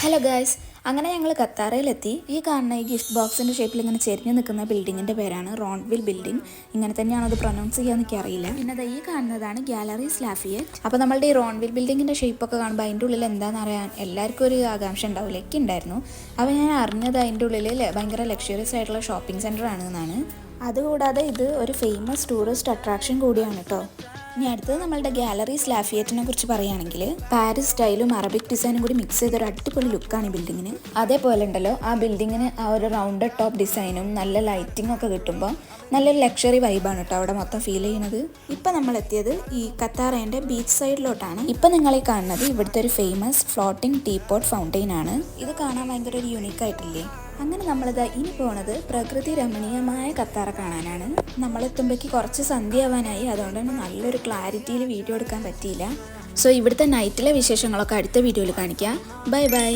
Hello guys, അങ്ങനെ ഞങ്ങൾ ഖത്താറയിലെത്തി. ഈ കാണുന്ന ഈ ഗിഫ്റ്റ് ബോക്സിൻ്റെ ഷേപ്പിൽ ഇങ്ങനെ ചെരിഞ്ഞ് നിൽക്കുന്ന ബിൽഡിങ്ങിൻ്റെ പേരാണ് റോൺവിൽ ബിൽഡിംഗ്. ഇങ്ങനെ തന്നെയാണ് അത് പ്രൊനൗൺസ് ചെയ്യാന്ന് എനിക്കറിയില്ല. പിന്നെ ഈ കാണുന്നതാണ് ഗാലറീസ് ലാഫിയറ്റ്. അപ്പോൾ നമ്മളുടെ ഈ റോൺവിൽ ബിൽഡിങ്ങിൻ്റെ ഷേപ്പൊക്കെ കാണുമ്പോൾ അതിൻ്റെ ഉള്ളിൽ എന്താണെന്ന് അറിയാൻ എല്ലാവർക്കും ഒരു ആകാംക്ഷ ഉണ്ടാവില്ല. എനിക്ക് ഉണ്ടായിരുന്നു. അപ്പോൾ ഞാൻ അറിഞ്ഞത് അതിൻ്റെ ഉള്ളിൽ ഭയങ്കര ലക്ഷറിയസ് ആയിട്ടുള്ള ഷോപ്പിംഗ് സെൻറ്റർ ആണെന്നാണ്. അതുകൂടാതെ ഇത് ഒരു ഫേമസ് ടൂറിസ്റ്റ് അട്രാക്ഷൻ കൂടിയാണ് കേട്ടോ. ഇനി അടുത്തത് നമ്മളുടെ ഗാലറീസ് ലാഫിയറ്റിനെ കുറിച്ച് പറയുകയാണെങ്കിൽ പാരീസ് സ്റ്റൈലും അറബിക് ഡിസൈനും കൂടി മിക്സ് ചെയ്തൊരു അടിപൊളി ലുക്കാണ് ഈ ബിൽഡിങ്ങിന്. അതേപോലെ ഉണ്ടല്ലോ, ആ ബിൽഡിങ്ങിന് ആ ഒരു റൗണ്ടഡ് ടോപ്പ് ഡിസൈനും നല്ല ലൈറ്റിംഗ് ഒക്കെ കിട്ടുമ്പോൾ നല്ലൊരു ലക്ഷറി വൈബാണ് കേട്ടോ അവിടെ മൊത്തം ഫീൽ ചെയ്യുന്നത്. ഇപ്പം നമ്മൾ എത്തിയത് ഈ ഖത്താറേൻ്റെ ബീച്ച് സൈഡിലോട്ടാണ്. ഇപ്പം നിങ്ങൾ ഈ കാണുന്നത് ഇവിടുത്തെ ഒരു ഫേമസ് ഫ്ലോട്ടിംഗ് ടീപോട്ട് ഫൗണ്ടെയിൻ ആണ്. ഇത് കാണാൻ ഭയങ്കര ഒരു യുണീക്ക് ആയിട്ടില്ലേ? അങ്ങനെ നമ്മളിത് ഇനി പോണത് പ്രകൃതി രമണീയമായ ഖത്താറ കാണാനാണ്. നമ്മളെത്തുമ്പോഴേക്ക് കുറച്ച് സന്ധ്യയാവാനായി, അതുകൊണ്ട് തന്നെ നല്ലൊരു ക്ലാരിറ്റിയിൽ വീഡിയോ എടുക്കാൻ പറ്റിയില്ല. സോ ഇവിടുത്തെ നൈറ്റിലെ വിശേഷങ്ങളൊക്കെ അടുത്ത വീഡിയോയിൽ കാണിക്കാം. Bye bye.